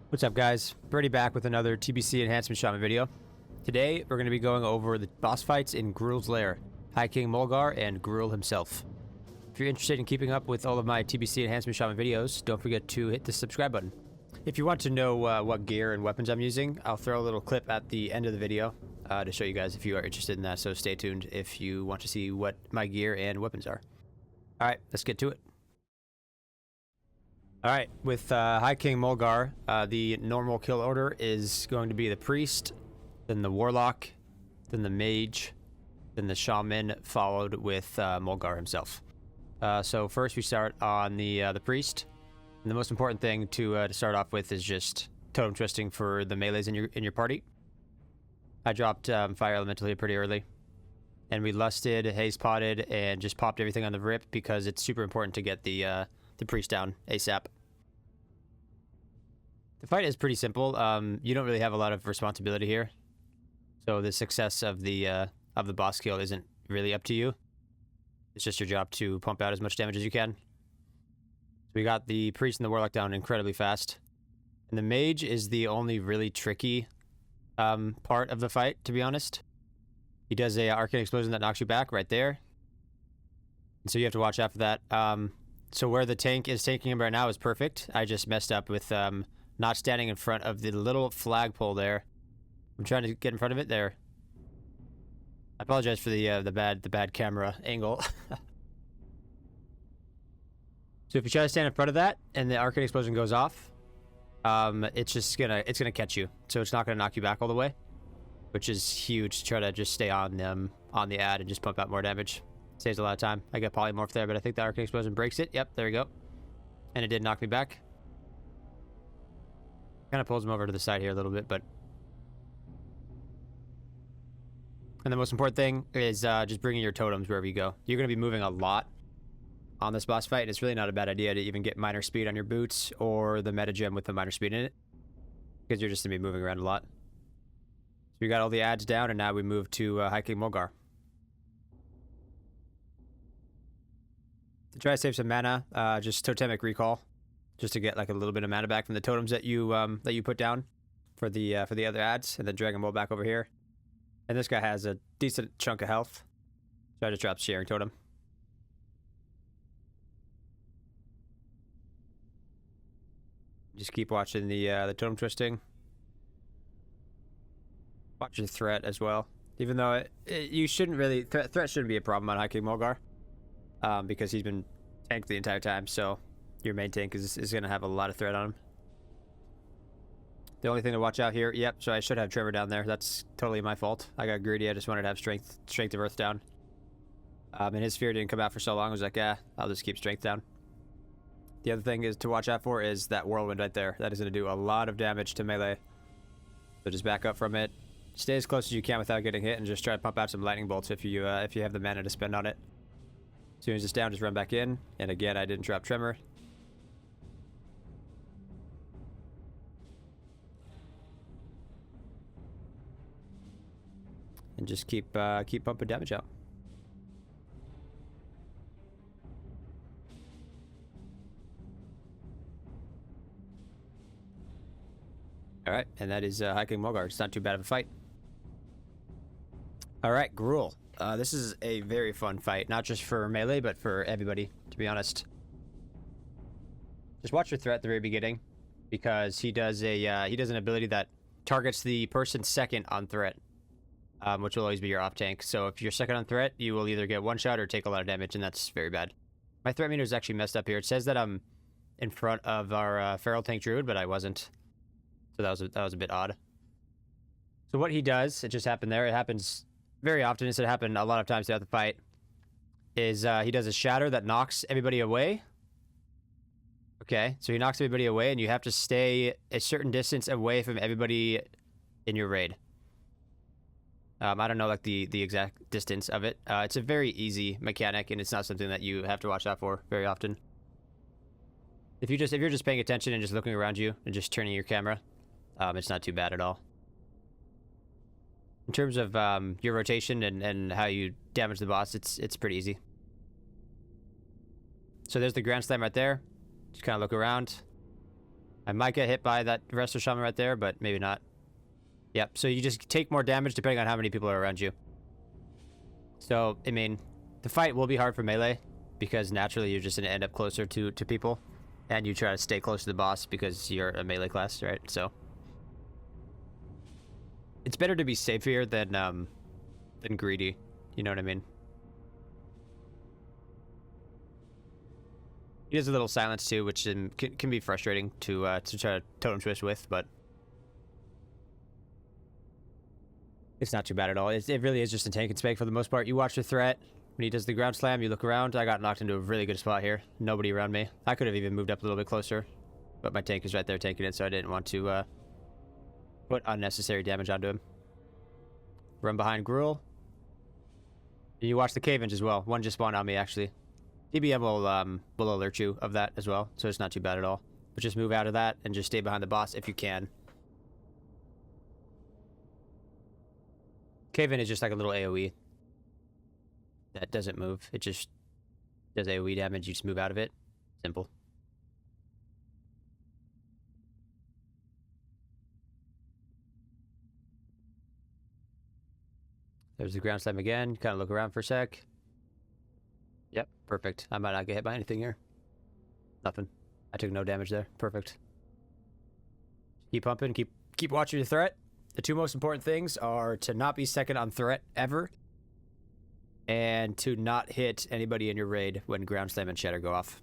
What's up, guys? Brady back with another TBC Enhancement Shaman video. Today, we're going to be going over the boss fights in Gruul's Lair, High King Maulgar and Gruul himself. If you're interested in keeping up with all of my TBC Enhancement Shaman videos, don't forget to hit the subscribe button. If you want to know what gear and weapons I'm using, I'll throw a little clip at the end of the video to show you guys if you are interested in that, so stay tuned if you want to see what my gear and weapons are. Alright, let's get to it. Alright, with High King Maulgar, the normal kill order is going to be the Priest, then the Warlock, then the Mage, then the Shaman, followed with Maulgar himself. So first we start on the Priest. And the most important thing to start off with is just totem twisting for the melees in your party. I dropped Fire Elemental here pretty early. And we lusted, haze potted, and just popped everything on the rip because it's super important to get the Priest down ASAP. The fight is pretty simple. You don't really have a lot of responsibility here, so the success of the boss kill isn't really up to you. It's just your job to pump out as much damage as you can. So we got the Priest and the Warlock down incredibly fast, and the Mage is the only really tricky part of the fight, to be honest. He does a arcane explosion that knocks you back right there. And so you have to watch out for that. So where the tank is taking him right now is perfect. I just messed up with not standing in front of the little flagpole there. I'm trying to get in front of it there. I apologize for the bad camera angle. So if you try to stand in front of that and the arcane explosion goes off, it's gonna catch you. So it's not gonna knock you back all the way, which is huge to try to just stay on the ad and just pump out more damage. Saves a lot of time. I got polymorph there, but I think the arcane explosion breaks it. Yep, there we go. And it did knock me back. Kind of pulls him over to the side here a little bit, but... And the most important thing is just bringing your totems wherever you go. You're going to be moving a lot on this boss fight, and it's really not a bad idea to even get minor speed on your boots or the meta gem with the minor speed in it, because you're just going to be moving around a lot. So we got all the ads down, and now we move to High King Maulgar. To try to save some mana, just totemic recall, just to get like a little bit of mana back from the totems that you put down for the other ads, and then drag them all back over here. And this guy has a decent chunk of health, so I just dropped sharing totem. Just keep watching the totem twisting. Watch your threat as well, even though you shouldn't really threat shouldn't be a problem on High King Maulgar. Because he's been tanked the entire time, so your main tank is going to have a lot of threat on him. The only thing to watch out here, yep, so I should have Trevor down there. That's totally my fault. I got greedy. I just wanted to have strength of earth down. And his fear didn't come out for so long. I was like, I'll just keep strength down. The other thing is to watch out for is that whirlwind right there. That is going to do a lot of damage to melee. So just back up from it. Stay as close as you can without getting hit, and just try to pump out some lightning bolts if you have the mana to spend on it. As soon as it's down, just run back in. And again, I didn't drop Tremor. And just keep pumping damage out. Alright, and that is High King Maulgar. It's not too bad of a fight. Alright, Gruul. This is a very fun fight, not just for melee, but for everybody, to be honest. Just watch your threat at the very beginning, because he does an ability that targets the person second on threat, which will always be your off tank. So if you're second on threat, you will either get one shot or take a lot of damage, and that's very bad. My threat meter is actually messed up here. It says that I'm in front of our feral tank druid, but I wasn't. So that was a bit odd. So what he does, it just happened there. It happens very often. It happened a lot of times throughout the fight. Is he does a shatter that knocks everybody away. Okay, so he knocks everybody away, and you have to stay a certain distance away from everybody in your raid. I don't know like the exact distance of it. It's a very easy mechanic, and it's not something that you have to watch out for very often. If you're just paying attention and just looking around you and just turning your camera, it's not too bad at all. In terms of your rotation and how you damage the boss, it's pretty easy. So there's the Grand Slam right there. Just kind of look around. I might get hit by that Resto Shaman right there, but maybe not. Yep, so you just take more damage depending on how many people are around you. So, I mean, the fight will be hard for melee, because naturally you're just going to end up closer to people. And you try to stay close to the boss because you're a melee class, right? So it's better to be safe here than greedy. You know what I mean? He has a little silence too, which can be frustrating to try to totem twist with, but it's not too bad at all. It really is just a tank and spec for the most part. You watch the threat. When he does the ground slam, you look around. I got knocked into a really good spot here. Nobody around me. I could have even moved up a little bit closer, but my tank is right there tanking it, so I didn't want to put unnecessary damage onto him. Run behind Gruul. And you watch the cave-ins as well. One just spawned on me, actually. DBM will alert you of that as well, so it's not too bad at all. But just move out of that and just stay behind the boss if you can. Cave-in is just like a little AoE. That doesn't move. It just does AoE damage. You just move out of it. Simple. There's the ground slam again. Kind of look around for a sec. Yep, perfect. I might not get hit by anything here. Nothing. I took no damage there. Perfect. Keep pumping. Keep watching your threat. The two most important things are to not be second on threat ever, and to not hit anybody in your raid when ground slam and shatter go off.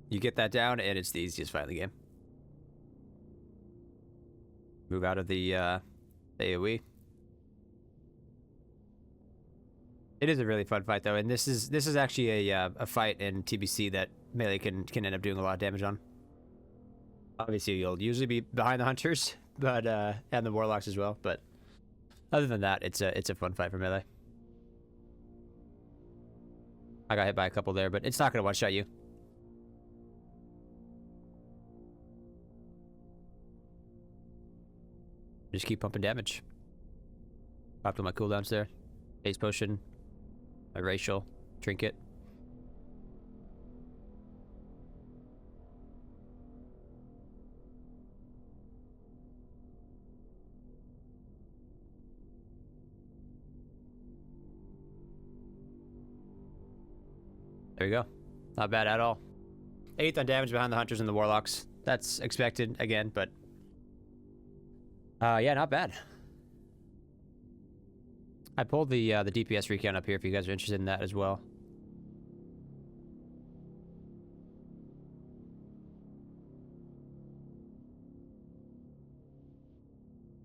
You get that down, and it's the easiest fight in the game. Move out of the AoE. It is a really fun fight though, and this is actually a fight in TBC that melee can end up doing a lot of damage on. Obviously, you'll usually be behind the hunters, but and the warlocks as well. But other than that, it's a fun fight for melee. I got hit by a couple there, but it's not going to one-shot you. Just keep pumping damage. Popped on my cooldowns there. Haze potion. My racial. Trinket. There you go. Not bad at all. 8th on damage behind the hunters and the warlocks. That's expected again, but yeah, not bad. I pulled the DPS recount up here if you guys are interested in that as well.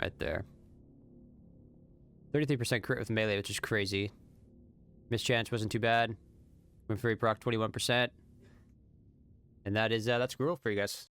Right there. 33% crit with melee, which is crazy. Mischance wasn't too bad. Went free proc 21%. And that is that's Gruul for you guys.